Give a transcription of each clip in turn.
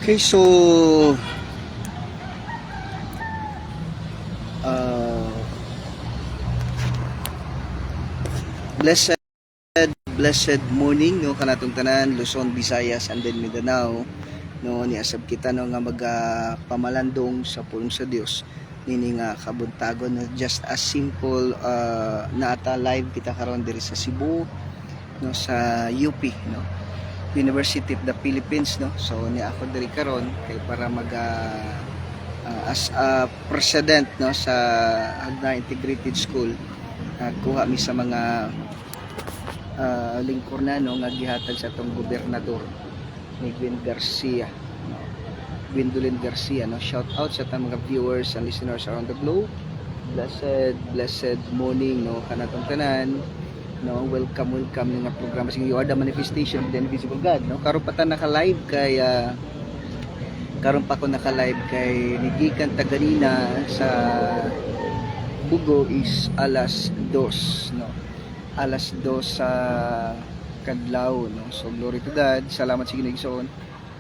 Okay, so uh, blessed blessed morning no kanatong tanan Luzon, Visayas and then Mindanao no niasab kita no nga pamalandong sa pulong sa Dios nini nga kabuntagon no just as simple naata live kita karon diri sa Cebu no sa UP no University of the Philippines no so ni ako diri karon kay para as a president no sa Agna Integrated School kuha mi sa mga lingkor na no nga gihatag sa tong gobernador ni Gwendolyn Garcia no shout out sa tang mga viewers and listeners around the globe. Blessed morning no kanatong tanan no welcome nga programa sing You Are the Manifestation of the Invisible God no karon pa ta naka-live kay karon pa ko naka-live kay nigikan ta ganina sa Bugo is alas 2 no alas 2 sa kadlaw no so glory to God, salamat sa Ginoo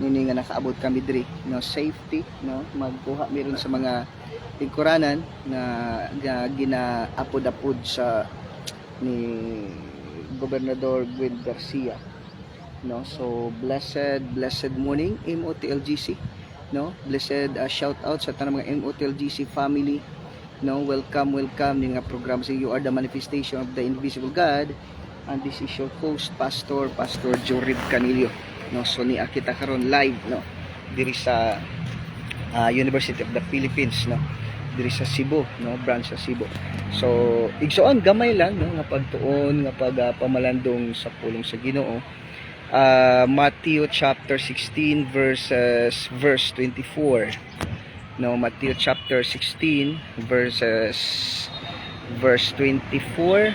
nini nga nakaabot kami diri no safety no magkuha meron sa mga lingkuranan na ginaapod-apod sa ni Gobernador Gwen Garcia no so blessed morning MOTLGC no blessed shout out sa tanang mga MOTLGC family no welcome ni nga programa sa You Are the Manifestation of the Invisible God, and this is your host Pastor Jorib Canillo no so ni kita karon live no diri sa University of the Philippines no diri sa Cebu no branch sa Cebu so igsoon gamay lang no nga pagtuon nga pamalandong sa pulong sa Ginoo. Matthew chapter 16 verse 24 no Matthew chapter 16 verse 24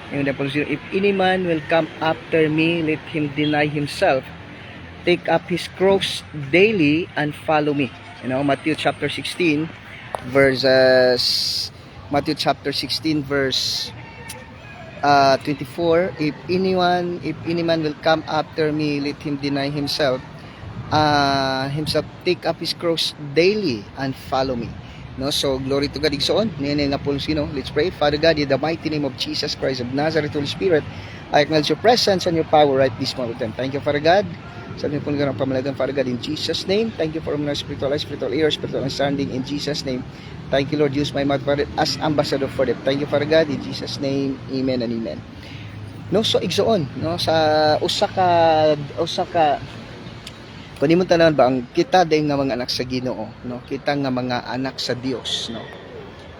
yung if any man will come after me, let him deny himself, take up his cross daily and follow me. You know, Matthew chapter 16 verse 24, if any man will come after me, let him deny himself, take up his cross daily and follow me. No, so glory to God igsoon. Nene nga pulong sino. Let's pray. Father God, in the mighty name of Jesus Christ of Nazareth, Holy Spirit, I acknowledge your presence and your power right this moment. Thank you, Father God. Sa amin po ng pamalagan, Father God, in Jesus' name. Thank you for my spiritual eyes, spiritual ears, spiritual understanding, in Jesus' name. Thank you, Lord. Use my mouth, Father, as ambassador for them. Thank you, Father God, in Jesus' name. Amen and amen. No, so igsoon, no, sa usaka kunin mo tanan ba ang kita day nga mga anak sa Ginoo no kita nga mga anak sa Dios no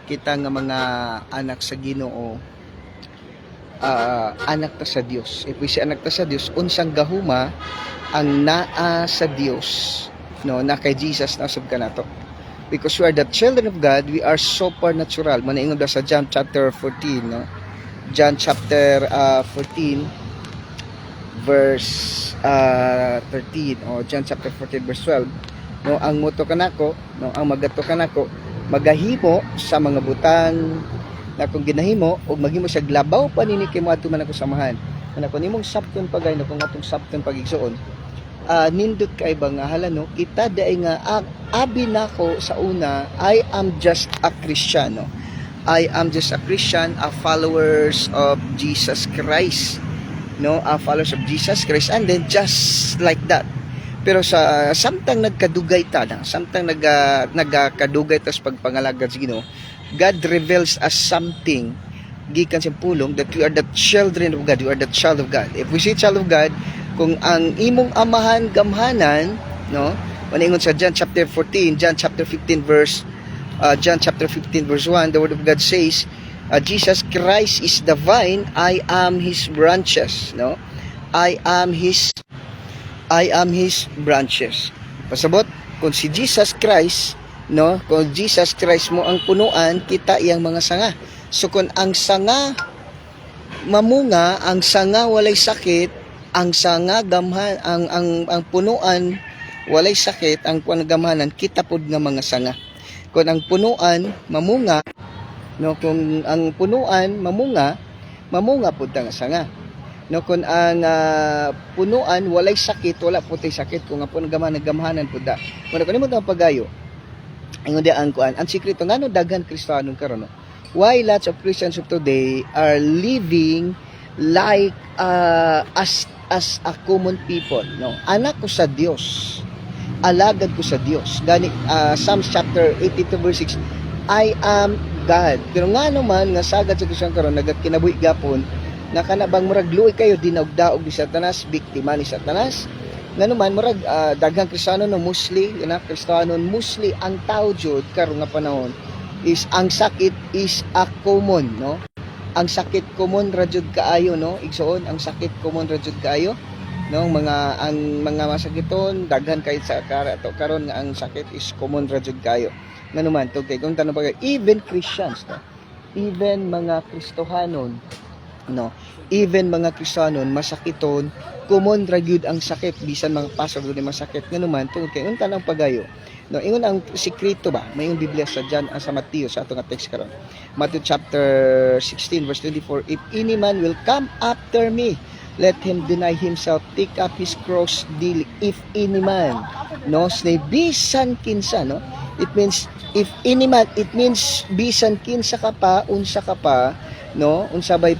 kita nga mga anak sa Ginoo anak ta sa Dios if we say anak ta sa Dios unsang gahuma ang naa sa Dios no na kay Jesus na sub kanato because we are the children of God, we are supernatural manaingon sa John chapter 14 no John chapter 14 verse 13 o John chapter 14 verse 12 no ang moto kanako no ang magato kanako magahimo sa mga butang na kung ginahimo og maghimo siya glabaw panini kay mo adto man ako samahan kanako nimong sabton pagay no kung atong sabton pagigsuon nindot kay ba nga hala no kita daay nga abi nako sa una I am just a Christian no I am just a Christian, a followers of Jesus Christ no followers of Jesus Christ, and then just like that pero sa samtang nagkadugay ta samtang nagkadugay ta sa pagpangalagad sa Ginoo, God reveals us something gikan sa pulong that we are the children of God, we are the child of God. If we say child of God, kung ang imong amahan gamhanan no maningon sa John chapter 15 verse 1, the word of God says Jesus Christ is the vine, I am his branches no I am his branches. Pasabot kung si Jesus Christ no kung Jesus Christ mo ang punuan, kita iyang mga sanga. So kung ang sanga mamunga, ang sanga walay sakit, ang sanga gamhan ang punuan walay sakit, ang gamhanan kita pod nga mga sanga. Kung ang punuan mamunga no kung ang punuan mamunga pud ta nga sanga No, kung ang punuan walay sakit, wala putay sakit. Kung nga po nagamahanan po da. Kung ano mo pagayo, ingon di ang kuan. Ang sikreto ngano daghan Kristiyano karon, no? Why lots of Christians of today are living like as a common people, no? Anak ko sa Dios, alagad ko sa Dios. Gani Psalms chapter 82 verse 6, I am God. Pero nga naman nga sagad sa Kristiyan karon nagakinabuhi gapon na kanabang murag luoy kayo dinawdaog ni Satanas, biktima ni Satanas. Nga naman murag daghang Kristiyano no mostly, na Kristiyano mostly ang tao jud karon nga panahon is ang sakit is a common, no? Ang sakit common ra jud kaayo, no? Igsoon ang sakit common ra jud kaayo, no? Ang mga masakiton daghan kay sa karon nga ang sakit is common ra jud kaayo. Nga naman tugtay kung tanong pag even Christians, no? Even mga Kristohanon, no, even mga Kristiyanon masakiton, common ra gyud ang sakit, bisan mga pastor gyud masakit. Nga naman tungod kay unta nang pagayo, no, ingon ang sikreto ba mayong Biblia sa sa Mateo sa ato nga text karon, Matthew chapter 16 verse 24, if any man will come after me, let him deny himself, take up his cross daily. If any man, no, say bisan kinsa, no, it means if any man, it means bisan kinsa ka pa, unsa ka pa, no, unsabay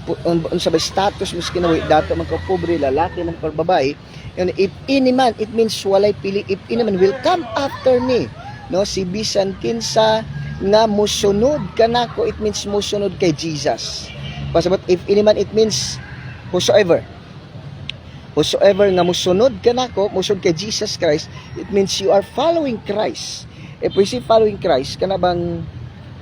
status mas kinabuhi, dato man ka pobre, lalaki man ka babae. Yun, if any man, it means walay pili. If any man will come after me, no, si bisan kinsa nga mosunod kanako, it means mosunod kay Jesus. Pasabot if any man, it means whosoever nga mosunod kanako, mosunod kay Jesus Christ, it means you are following Christ. If we say following Christ, kanabang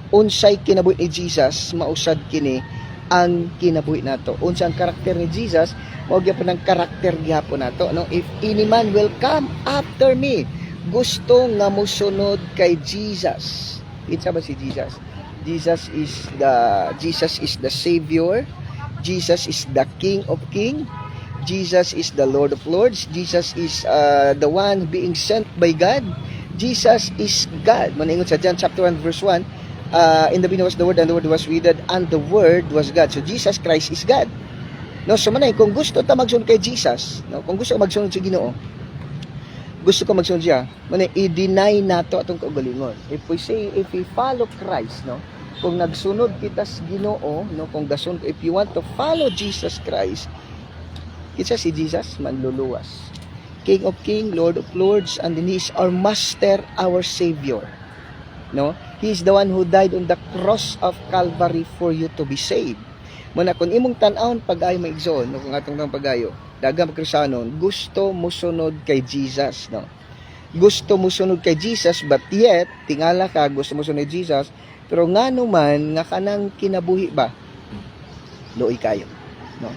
unsay kinabuhi ni Jesus, mausad kini ang kinabuhi nato. Unsa ang karakter ni Jesus, mao gyapon ang karakter gyapon nato, no? If any man will come after me, gusto nga mosunod kay Jesus. Itsa ba si Jesus? Jesus is the Savior. Jesus is the King of Kings. Jesus is the Lord of Lords. Jesus is the one being sent by God. Jesus is God. Maningon sa John chapter 1 verse 1, in the beginning was the Word, and the Word was with God, and the Word was God. So Jesus Christ is God. No, so manay kung gusto ta magsunod kay Jesus, no, kung gusto ka magsunod sa Ginoo, gusto ko magsunod siya, manay i-deny nato atong kaugalingon. If we follow Christ, no, kung nagsunod kita sa Ginoo, no, kung gasunod, if you want to follow Jesus Christ, kitsa si Jesus manluluwas. King of Kings, Lord of Lords, and then He is our Master, our Savior. No? He is the one who died on the cross of Calvary for you to be saved. Muna kung imong tan-awon pag-ayo maigsoon, no, kung atong pag-ayo, daghang Kristiyanon gusto mosunod kay Jesus, no. Gusto mosunod kay Jesus, but yet tingala ka gusto mosunod kay Jesus, pero ngano man nga kanang kinabuhi ba luoy kayo, no.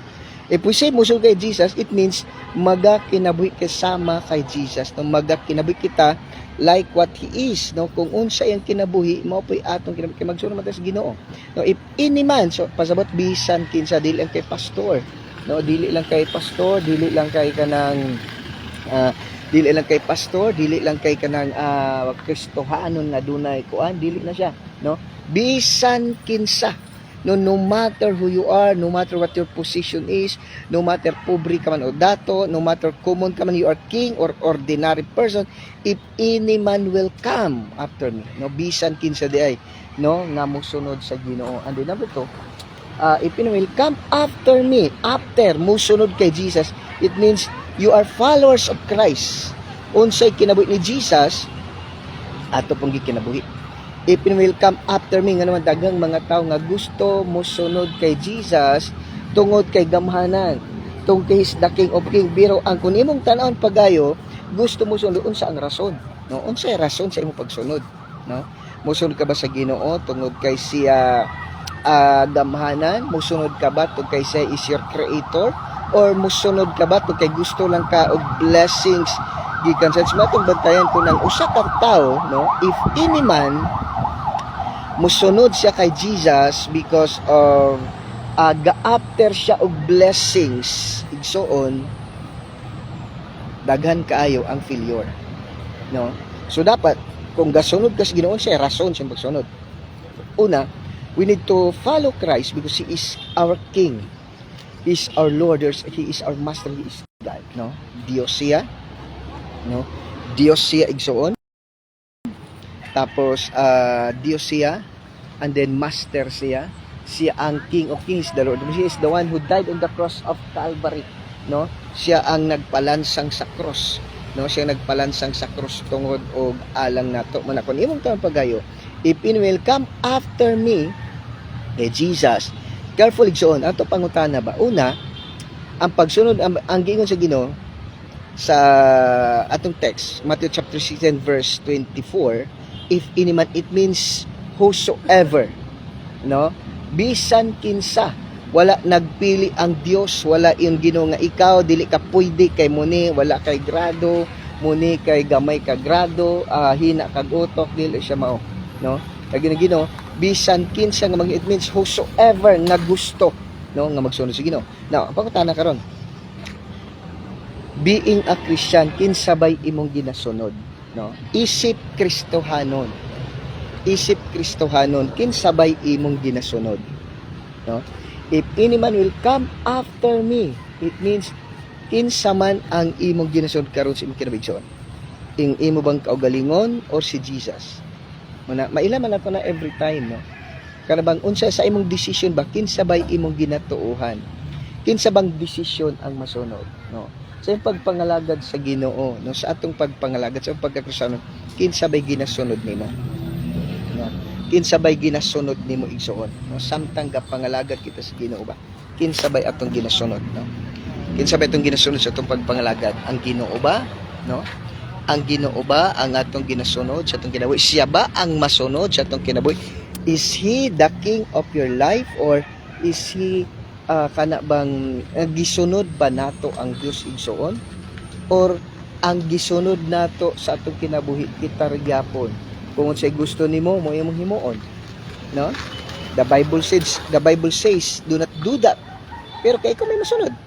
If we say musunod kay Jesus, it means magakinabuhi kasama kay Jesus, no, magakinabuhi kita like what He is, no. Kung unsa yang kinabuhi, mao po'y atong kinabuhi, kay magsunod man ta sa Ginoo, no. If any man, so pasabot bisan kinsa, dili lang kay pastor, no, dili lang kay pastor, dili lang kay kanang dili lang kay pastor, dili lang kay kanang Kristohanon nga dunay kuan, dili na siya, no. Bisan kinsa, no matter who you are, no matter what your position is, no matter pobre ka man o dato, no matter common ka man, you are king or ordinary person, if any man will come after me, no, bisan kinsa di ay, no, nga mosunod sa Ginoo. And then number 2, if any will come after me, after mosunod kay Jesus, it means you are followers of Christ. Unsay kinabuhi ni Jesus, ato pong gikinabuhi. If you will come after me, nga naman daghang mga tao nga gusto mo sunod kay Jesus tungod kay gamhanan, tungod kay the King of Kings. Pero ang kung imong tan-awon pagayo, gusto mo sunod, unsa ang rason, no? Unsay rason sa imong pagsunod, no? Mosunod ka ba sa Ginoo tungod kay siya gamhanan? Mosunod ka ba tungod kay siya is your creator? Or mosunod ka ba tungod kay gusto lang ka og blessings gikan sa matong bantayan ko ng usa ka tawo, no? If any man musunod siya kay Jesus because of ga-after siya og blessings, igsoon daghan kaayo ang failure, no. So dapat kung gasunod ka sa Ginoo, siya rason sa pagsunod. Una, we need to follow Christ because He is our King. is our Lord, He is our Master, He is God, no? Dios siya, no? Dios siya igsoon. Tapos Dios siya, and then Master siya. Siya ang King of Kings, the Lord. He is the one who died on the cross of Calvary, no? Siya ang nagpalansang sa cross, no? Siya nagpalansang sa cross tungod og alang nato. Muna kun imong taon pagayo, if in will come after me, Jesus. Careful igsoon, ato pangutana ba? Una, ang pagsunod ang giingon sa Ginoo sa atong text, Matthew chapter 16 verse 24, if any man, it means whosoever, no? Bisan kinsa, wala nagpili ang Dios, wala yung Ginoo nga ikaw dili ka pwede kay muni, wala kay grado, muni kay gamay ka grado, hina kag utok, dili siya mao, no? Kay Ginoo, bisan kinsa nga it means whosoever nga gusto, no, nga magsunod sa Ginoo. Now, pangutana karon, being a Christian, kinsabay imong ginasunod, no? Isip Kristohanon, kinsabay imong ginasunod, no? If any man will come after me, it means kinsa man ang imong ginasunod karon sa imong kinabuhi. Ing imo bang kaugalingon or si Jesus? Mailaman nato na every time, no? Kana bang unsa sa imong decision ba, kinsabay imong ginatuohan? Kinsa bang decision ang masunod, no? Sa pagpangalagad sa Ginoo, no, sa atong pagpangalagad sa pagkakristyano, kinsabay ginasunod nimo, no? Kinsabay ginasunod nimo igsoon, no? Samtang pangalagad kita sa Ginoo ba, kinsabay atong ginasunod, no? Kinsabay atong ginasunod sa atong pagpangalagad, ang Ginoo ba, no? Ang Ginoo ba ang atong ginasunod sa atong kinabuhi? Siya ba ang masunod sa atong kinabuhi? Is He the King of your life, or is He kana bang gisunod ba nato ang Dios igsoon, or ang gisunod nato sa atong kinabuhi kita gyapon kung unsay gusto nimo mo imong himuon, no? The Bible says do not do that, pero kay ikaw may masunod,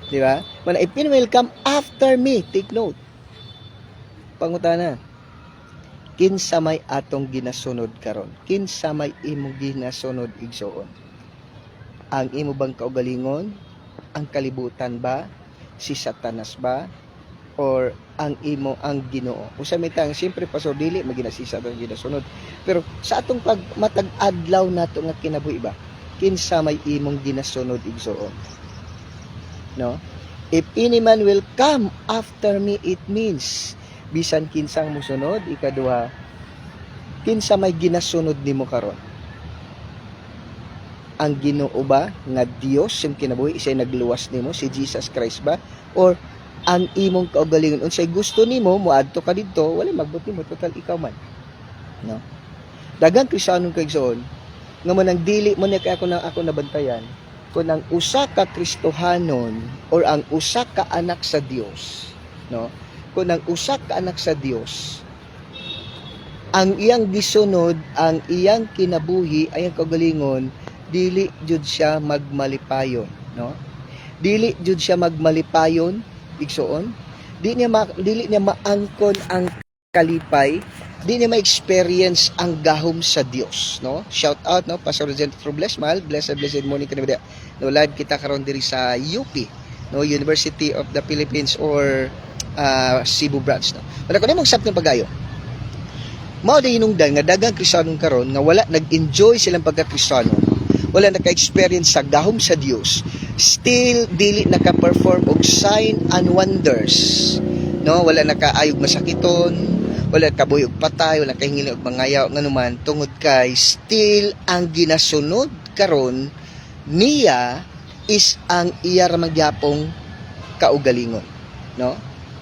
di ba? When if you will come after me, take note, pangutana, kinsa may atong ginasunod karon? Kinsa may imong ginasunod igsoon? Ang imo bang kaugalingon? Ang kalibutan ba? Si Satanas ba? Or ang imo ang Ginoo? Usa may tang siyempre pastor dili maginasisa ang ginasunod. Pero sa atong pagmatag adlaw nato nga kinabuhi ba, kinsa may imong ginasunod igsoon? No? If any man will come after me, it means bisan kinsang mosunod. Ikaduha, kinsa may ginasunod nimo karon? Ang Ginoo ba nga Dios yung kinabuhi, isa'y nagluwas nimo, si Jesus Christ ba? Or ang imong kaugalingon, unsay gusto nimo, muadto ka didto, wala magbuti mo, total ikaw man, no? Daghang Kristiyanon kay igsoon nga man ang dili mo ni kay ako nabantayan, kung ang usa ka Kristohanon or ang usa ka anak sa Dios, no? Kung ang usa ka anak sa Dios, ang iyang gisunod, ang iyang kinabuhi, ay ang kaugalingon, dili jud siya magmalipayon, no? Dili jud siya magmalipayon igsoon. Dili niya maangkon ang kalipay, di niya ma-experience ang gahom sa Dios, no? Shout out, no, Pastor Regent Robles, mahal, blessed morning kanina. No, live kita karon diri sa UP, no, University of the Philippines or Cebu branch, no. Wala ko na magsap ng pagayo. Mao day hinungdan nga daghang Kristiyano karon nga wala nag-enjoy silang pagka-Kristiyano, wala naka-experience sa gahom sa Dios, still dili naka-perform og sign and wonders, no? Wala nakaayog masakiton, wala kabuyog patay, wala kahingiling og mangayaw nganuman tungod kay still ang ginasunod karon niya is ang iya ra magyapong kaugalingon, no?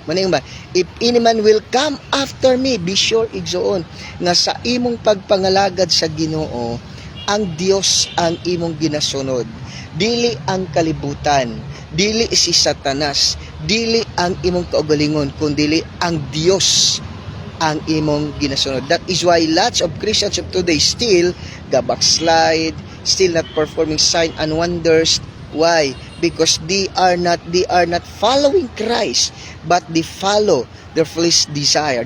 Maning ba, if any man will come after me, be sure igsoon nga sa imong pagpangalagad sa Ginoo, ang Dios ang imong ginasunod, dili ang kalibutan, dili si Satanas, dili ang imong kaugalingon, kundi ang Dios ang imong ginasunod. That is why lots of Christians of today still backslide, still not performing sign and wonders. Why? Because they are not following Christ, but they follow their fleshly desire,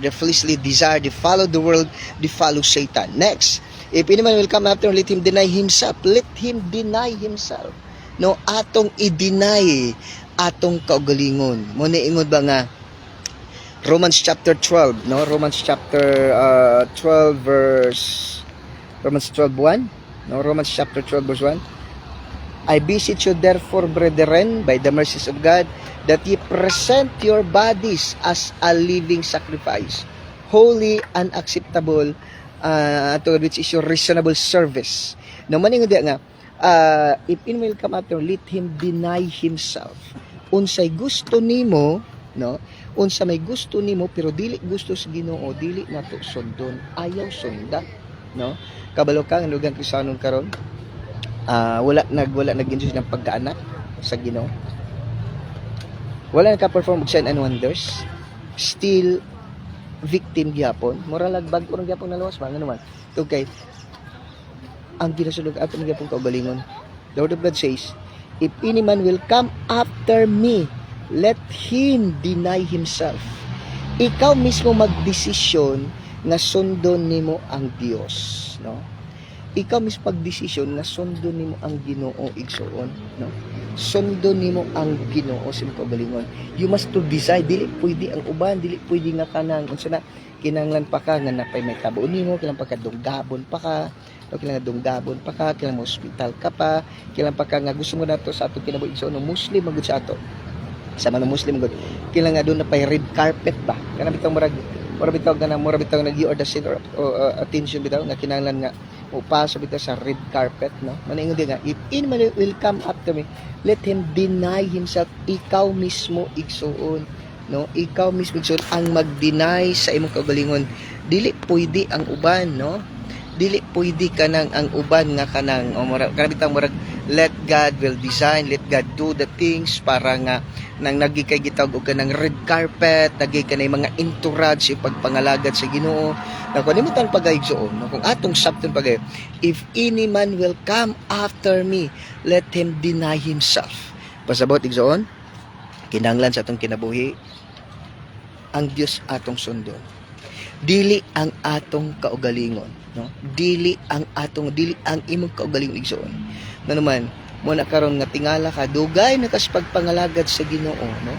they follow the world, they follow Satan. Next, if anyone will come after, let him deny himself. Let him deny himself. no, atong i-deny atong kaugalingon. Mo niingon ba nga Romans chapter 12, no? Romans chapter 12 verse Romans 12:1, no? Romans chapter 12 verse 1. I beseech you therefore, brethren, by the mercies of God, that ye present your bodies as a living sacrifice, holy and acceptable to God, which is your reasonable service. No, maningon diya nga, if in will come after, let him deny himself. Unsay gusto nimo, no? Unsa may gusto nimo pero dili gusto sa Ginoo, dili nato sundon, ayaw sunda, no? Kabalo ka nga lugan Kristiyanon karon, wala nag-enjoy ng pagkaanak sa Ginoo. Wala naka-perform og sign and wonders. Still victim gyapon. Moral lagbag urang gyapon nalawas ba naman. Okay. Ang ginasulog atong gyapon kaugalingon. The word of God says, if any man will come after me, let him deny himself. Ikaw mismo magdesisyon nga sundon nimo ang Dios, no? Ikaw mismo pagdesisyon nga sundon nimo ang Ginoo igsoon, no? Sundon nimo ang Ginoo sa imong kaugalingon. You must to decide, dili pwede ang uban, dili pwede nga kanang unsa na kinahanglan pa ka nga napay may kabuon nimo, kinahanglan pa ka dunggabon pa ka, o kinahanglan dunggabon pa ka, kinahanglan mo hospital ka pa, kinahanglan pa ka nga gusto mo nato sa atong kinabuhi igsoon, Muslim magud sa ato. Sa mga Muslim gud, kinahanglan nga doon na pay red carpet ba? Kana bitong murag bitaw nag or the center attention bitaw nga kinahanglan nga upasa bitaw sa red carpet, no? Maningon di nga, if anyone will come after me, let him deny himself. Ikaw mismo igsuon, no? Ikaw mismo igsuon ang mag-deny sa imong kaugalingon. Dili pwede ang uban, no? Dili pwede kanang ang uban nga kanang kanang murag let God will design, let God do the things para nga nang nagi kay gitawag og kanang red carpet, nagi kanay mga entourage sa pagpangalagad sa Ginoo. Na kun nimo tan pagayigsoon, no? Kung atong sabton pagay, if any man will come after me, let him deny himself. Pasabot igsoon, kinahanglan sa atong kinabuhi ang Dios atong sundon. Dili ang atong kaugalingon, no? Dili ang imong kaugalingon igsoon. Na naman, mo na karon nga tingala ka, dugay na kas pagpangalagad sa Ginoo, no?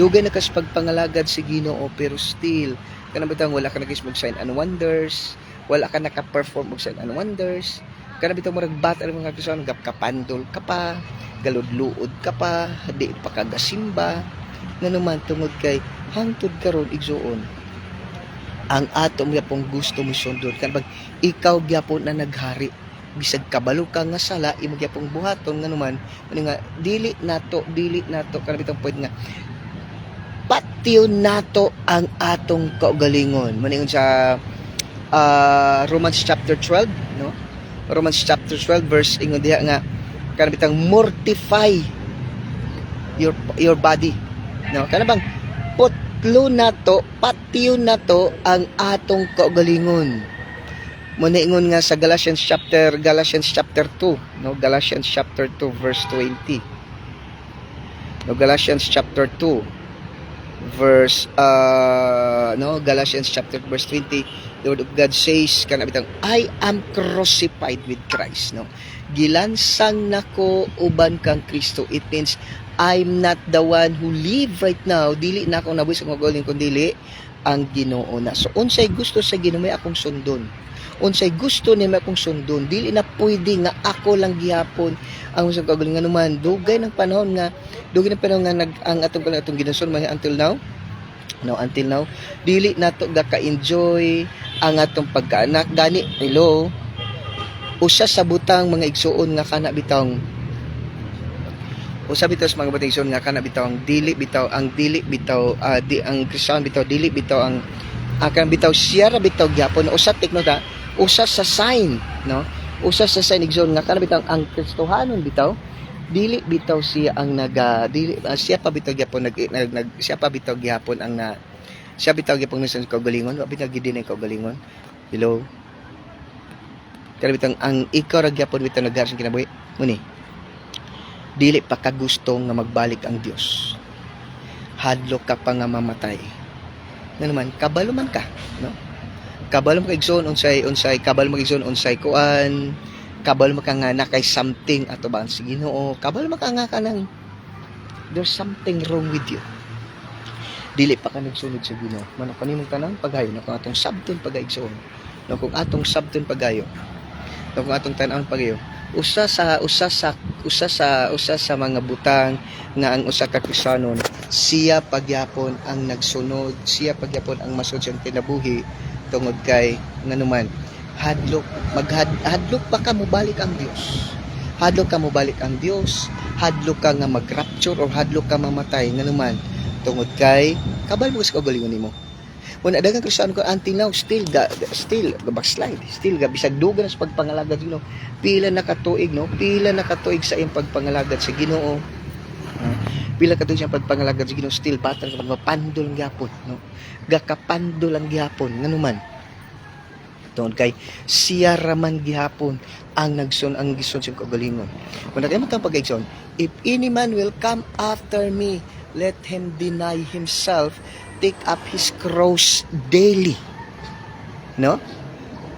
Dugay na kas pagpangalagad sa Ginoo, pero still kana bitang wala ka nag-ismog sign and wonders, wala ka naka-perform og sign and wonders. Kana bitang murag bata mga Kristiyan, kapandol ka pa, galudluod ka pa, di pa ka gasimba. Na naman tungod kay hangtod karon igsuon ang atom gyapon gusto mo sundon kan pag ikaw gyapon na naghari bisag kabalo ka nga sala imo gyapon buhaton nga naman nga dili nato kana bitong point nga patiw nato ang atong kaugalingon maningon sa Romans chapter 12, no? Romans chapter 12 verse ingon diha nga kana bitang mortify your body, no? Kana bang putlo nato, patiyo nato ang atong kaugalingon. Muna ingon nga sa Galatians chapter 2, no? Galatians chapter 2 verse 20. No, Galatians chapter 2 verse Galatians chapter 2 verse 20, the word of God says kana bitang I am crucified with Christ, no? Gilansang nako uban kang Kristo. It means I'm not the one who live right now. Dili na ako nabuhi sa mga kaugalingon kundi ang Ginoo na. So unsay gusto sa Ginoo may akong sundon. Unsay gusto ni may akong sundon. Dili na pwede nga ako lang gihapon ang usang kaugalingon naman. Dugay ng panahon nga ang atong ginasun man until now. No, until now dili nato gaka-enjoy ang atong pagkaanak gani. Hello. Usa sa butang mga igsuon nga kana bitang usabi ito sa mga batingson nga kana bitaw ang dili bitaw ang Kristiyan bitaw dili bitaw ang akan bitaw siya ra bitaw gyapon usa teknota usa sa sign, no? Usa sa sign igsoon nga kana bitaw ang Kristohanon bitaw dili bitaw siya ang siya pa bitaw gyapon siya pa bitaw gyapon ang siya bitaw gyapon sa kaugalingon wa bitaw gidinay kaugalingon. Hello. Kana bitaw ang ikaw ra gyapon bitaw nagara sa kinabuhi muni dili pa ka gusto nga magbalik ang Dios. Hadlok ka pa nga mamatay. Na naman kabalo man ka, no? Kabalo mo igsoon unsay kabalo mo igsoon unsay kuan kabalo maka nga na kay something ato ba sa Ginoo, kabalo maka nga ka ng there's something wrong with you. Dili pa ka nagsunod sa Ginoo. Mano kanimong tanang pagayo na kung atong sabton pagaigsoon. No kung atong sabton pagayo. No kung atong tan-awon pagayo. Usa sa mga butang nga ang usa ka Kristiyanon, siya pagyapon ang nagsunod, siya pagyapon ang masud siyang kinabuhi tungod kay nganuman hadlok pa ka mobalik ang Dios. Hadlok ka mobalik ang Dios, hadlok ka nga mag-rapture or hadlok ka mamatay nganuman tungod kay kabal mo sa kagalingon nimo. Wala daghang Kristiyano ko until now still backslide, still bisag dugan sa pagpangalagad Ginoo. Pila na katuig sa iyang pagpangalagad sa Ginoo. Pila katuig sa pagpangalagad sa Ginoo, still patang sa pagpapandol ang gyapon, no? Gakapandol ang gyapon nganuman. Tungod kay siya raman gihapon ang gison sa kagalingon. Kung natin matang pag-igsoon, if any man will come after me, let him deny himself, take up his cross daily. No?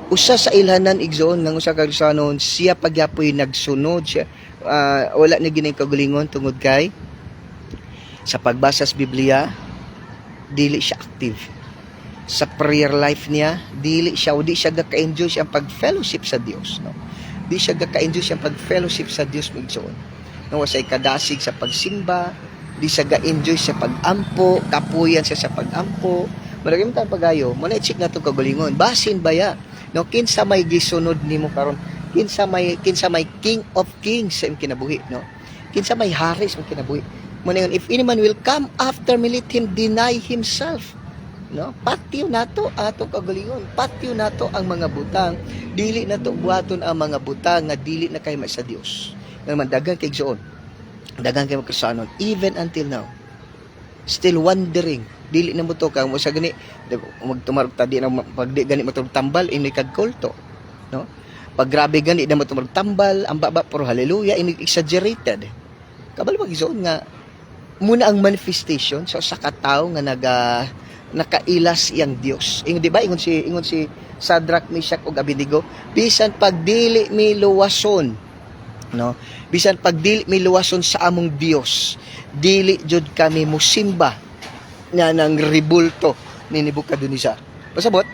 Usa sa ilhanan igsoon ng usa ka Kristiyanon, siya pagyapoy nagsunod siya. Wala na ginay kagalingon tungod kay sa pagbasa sa Biblia dili siya active. Sa prayer life niya, di siya gaka-enjoy siya pag-fellowship sa Dios, no? Di siya gaka-enjoy siya pag-fellowship sa Dios igsoon. No, wasay kadasig sa pagsimba, di siya ga-enjoy sa pag-ampo, kapuyan siya sa pag-ampo. Maragim ta pagayo, mo na check na to kagalingon. Basin baya, no, kinsa may gisunod nimo karon? Kinsa may King of Kings sa kinabuhi, no? Kinsa may hari sa kinabuhi. Mo na if any man will come after me, let him deny himself. No, patio nato ato kagalingon, patio nato ang mga butang, dili nato buhaton ang mga butang nga dili na kay sa Dios. Naman daghang kay igsoon, daghang kay Kristiyanon even until now still wondering, dili na mo to kang mo sa gani magtumarog ta di na pag di gani matulog tambal ini kag kulto, no? Pag grabe gani na matulog tambal ang baba pero hallelujah ini exaggerated. Kabalo mag igsoon nga muna ang manifestation so sa katawo nga nakailas iyang Dios. Di ba ingon si Shadrach, Meshach ug Abednego, bisan pagdili mi luwason, no? Bisan pagdili mi luwason sa among Dios, dili jud kami musimba nga nang ribulto ni Nebukadnezar. Pasabot,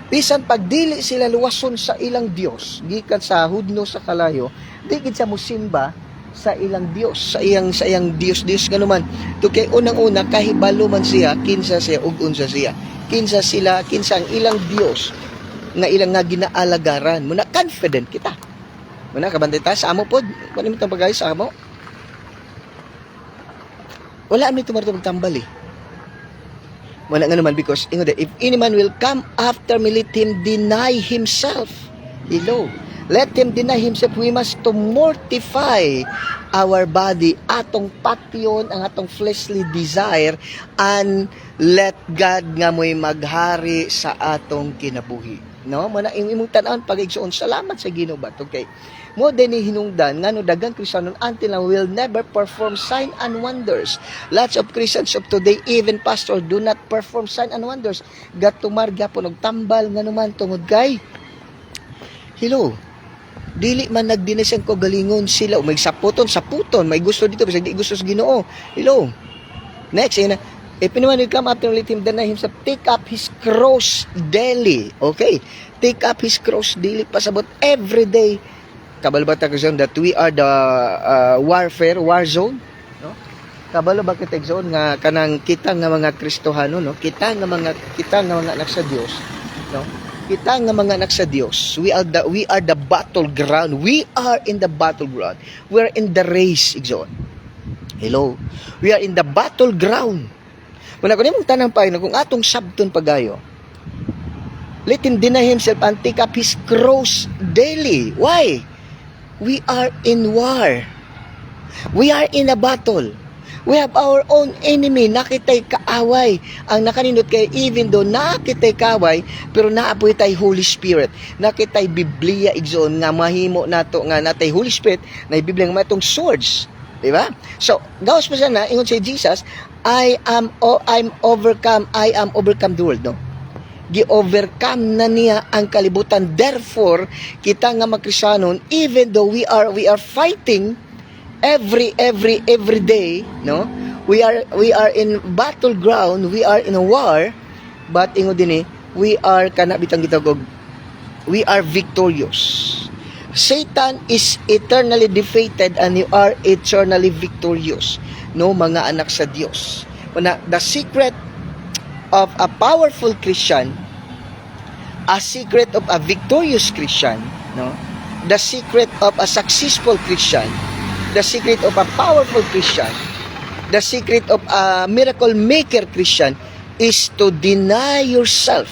bisan pagdili sila luwason sa ilang Dios, gikan sa hudno sa kalayo, di gid sa musimba sa ilang Dios, sa iyang Dios ganuman. To kay unang-una kahibalo man siya kinsa siya ug unsa siya. Kinsa ang ilang Dios nga ilang nga ginaalagaran. Muna confident kita. Muna kabantay ta sa amo pod, kuno mo tang pagay sa amo. Wala mi tumartog tambal eh. Muna nga naman because if any man will come after me, let him deny himself. Hello. Let him deny himself. We must to mortify our body, atong patyon, ang atong fleshly desire, and let God nga mo'y maghari sa atong kinabuhi. No? Muna imong tan-awon pag-igsoon, salamat sa Ginoo ba? Okay. Mo din ni hinungdan, nga no daghang Kristiyanon until now will never perform sign and wonders. Lots of Christians of today, even pastor, do not perform sign and wonders. Gatumar gyapon og tambal nga naman tungod kay hello. Dili man nagdinis ang kagalingon sila, may saputon, may gusto dito, bisag di gusto sa Ginoo. Hello. Next, yun na. If anyone will come after, let him deny himself, take up his cross daily. Okay? Take up his cross daily, pasabot every day. Kabalo ba tayo that we are the war zone? No? Kabalo ba kita zone nga kanang kita nga mga Kristohano, no? Kita nga mga anak sa Dios, no? Kita nga mga anak sa Dios, we are the battleground. We are in the battleground. We are in the race, igsoon. Hello. We are in the battleground. Kung ako nimong tanang pa, kung atong sabton pagayo, let him deny himself and take up his cross daily. Why? We are in war. We are in a battle. We have our own enemy, nakitay kaaway. Ang nakanindot kay even though nakitay kaaway, pero naapoy tay Holy Spirit. Nakitay Biblia igsoon nga mahimo nato nga natay Holy Spirit na Biblia nga matong swords, di ba? So, gawas pa sana ingon si Jesus, I'm overcome the world, no? gi-overcome na niya ang kalibutan. Therefore, kita nga mga Kristiyanon, even though we are fighting every day, no? We are in battleground, we are in a war, but ingon dinhi, we are kana bitang gitawag, we are victorious. Satan is eternally defeated and you are eternally victorious. No, mga anak sa Dios. The secret of a powerful Christian, a secret of a victorious Christian, no? The secret of a successful Christian, the secret of a powerful Christian, the secret of a miracle maker Christian is to deny yourself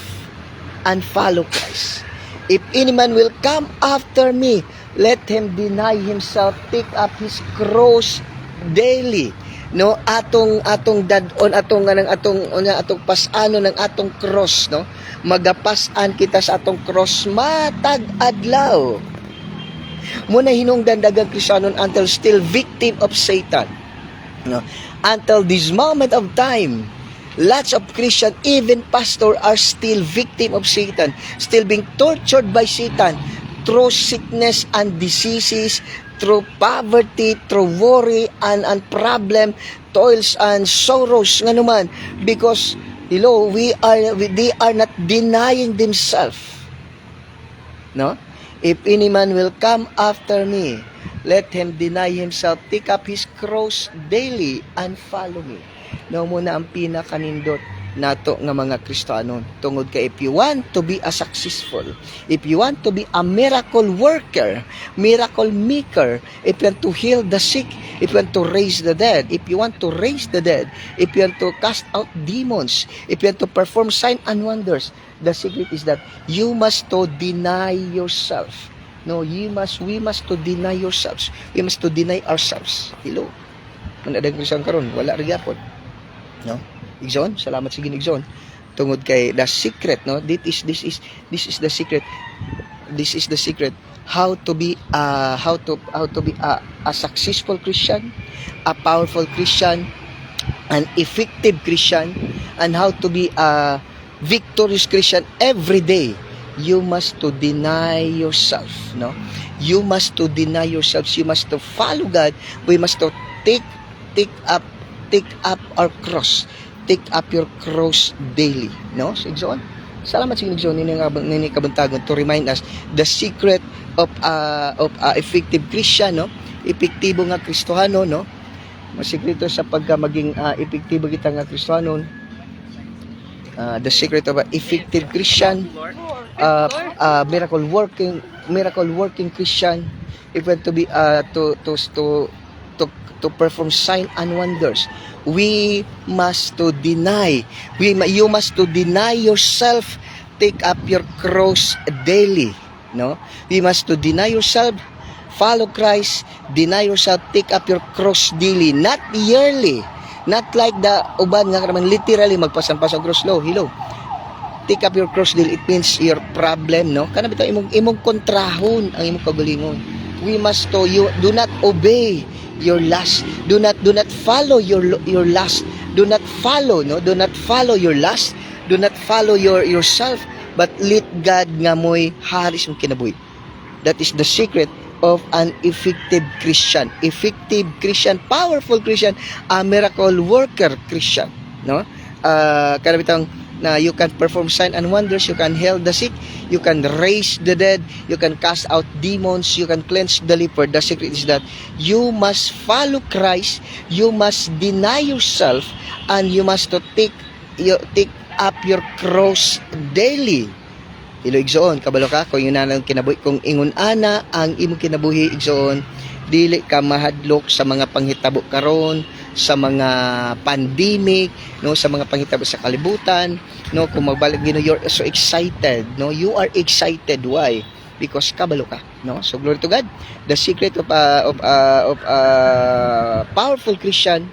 and follow Christ. If any man will come after me, let him deny himself, take up his cross daily. No, atong dadon atong pasano ng atong cross, no? Magapasan kita sa atong cross matag adlaw. Muna hinungdan daghang Kristiyanon until still victim of Satan. No? Until this moment of time, lots of Christian, even pastor, are still victim of Satan, still being tortured by Satan through sickness and diseases, through poverty, through worry and problem, toils and sorrows nga naman, because they are not denying themselves. No? If any man will come after me, let him deny himself, take up his cross daily and follow me. No, muna ang pinakanindot nato nga mga Kristiyano, tungod ka if you want to be a successful, if you want to be a miracle worker, miracle maker, if you want to heal the sick, if you want to raise the dead, if you want to raise the dead, if you want to cast out demons, if you want to perform sign and wonders, the secret is that you must to deny yourself. No, we must to deny yourselves. We must to deny ourselves. Hello. Manadang Kristiyan karon, wala rin yapon. No? Igsoon, salamat sa Ginoo. Tungod kay the secret, no? This is the secret. This is the secret how to be a successful Christian, a powerful Christian, an effective Christian, and how to be a victorious Christian every day. You must to deny yourself, no? You must to deny yourselves. You must to follow God. We must to take up our cross. Take up your cross daily, no? So, igsoon. Salamat sa igsoon nini kabuntagon to remind us the secret of effective Christian, no? Epektibo nga Kristiyano, no? Masikreto sa pagka maging epektibo kita nga Kristiyano. The secret of an effective Christian, miracle working Christian, even to be to perform sign and wonders. We must to deny. You must to deny yourself. Take up your cross daily. No, we must to deny yourself. Follow Christ. Deny yourself. Take up your cross daily, not yearly. Not like the uban nga naman literally magpasampas ang cross. Hello. Take up your cross daily. It means your problem, no? Kana bitaw imong kontrahon ang imong kagalingon. We must to you do not obey your lust. Do not follow your lust. Do not follow, no? Do not follow your lust. Do not follow yourself, but let God nga mo'y haris mong kinabuhi. That is the secret of an effective Christian. Effective Christian, powerful Christian, a miracle worker Christian, no? Kana bitang na you can perform sign and wonders, you can heal the sick, you can raise the dead, you can cast out demons, you can cleanse the leper. The secret is that you must follow Christ, you must deny yourself, and you must to take up your cross daily. Ilo igsoon, kabalo ka, kung yun na lang kinabuhi, kung ingon ana ang imong kinabuhi igsoon, dili ka mahadlok sa mga panghitabo karon, sa mga pandemic, no, sa mga panghitabo sa kalibutan, no, kung magbalik Ginoo, you're so excited, no, you are excited. Why? Because kabalo ka, no? So glory to God. The secret of a powerful Christian,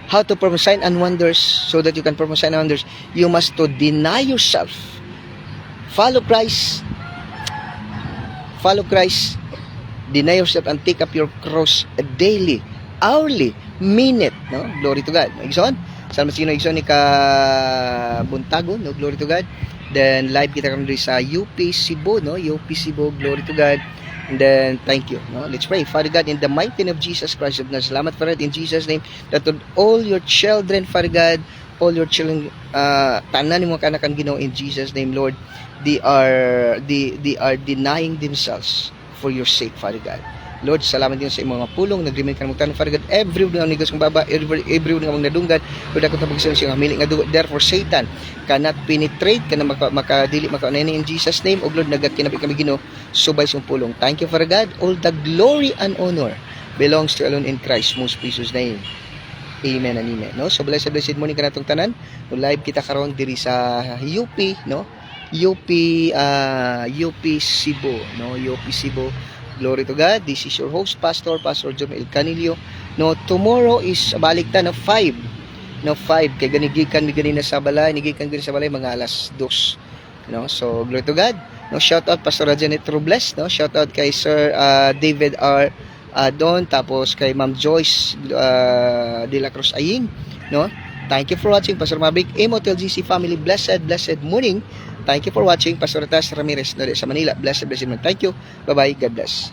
how to perform sign and wonders, so that you can perform sign and wonders, you must to deny yourself. Follow Christ, deny yourself and take up your cross daily, hourly, minute, no? Glory to God. Igsoon, Salamat sa inyo igsoon ni ka Buntagon, no? Glory to God. Then live kita kami sa UP Cebu, no? UP Cebu, glory to God. And then thank you, no? Let's pray. Father God, in the mighty name of Jesus Christ of Nazareth, salamat Father in Jesus name that all your children, Father God, all your children, tanan mo kanakan Ginoo in Jesus name, Lord, they are denying themselves for your sake, Father God. Lord, salamat din sa imong mga pulong, nagremen ka ng Father God, every nga nigos kong baba, every nga mong nadunggan, Lord, ako tapagsan siya nga mili nga dugo, therefore Satan cannot penetrate, cannot makadili, makaunay in Jesus name, o Lord, nagkinabi kami Ginoo, subay sa pulong. Thank you, Father God, all the glory and honor belongs to alone in Christ, most precious name. Amen and amen, no? So blessed morning ka natong tanan. No, live kita karon diri sa UP, no? UP Cebu, no? UP Cebu. Glory to God. This is your host, Pastor Joel Canilio. No, tomorrow is balik ta na 5. No, 5 kay ganigikan mi ganina sa balay, nigikan gani sa balay mga alas 2. No, so glory to God. No, shout out Pastor Janet Robles, no? Shout out kay Sir David R. Don, tapos kay Ma'am Joyce de la Cruz Aying, no? Thank you for watching, Pastor Maverick, Emotel GC family, blessed morning. Thank you for watching, Pastor Tas Ramirez, sa Manila, blessed morning. Thank you, bye-bye, God bless.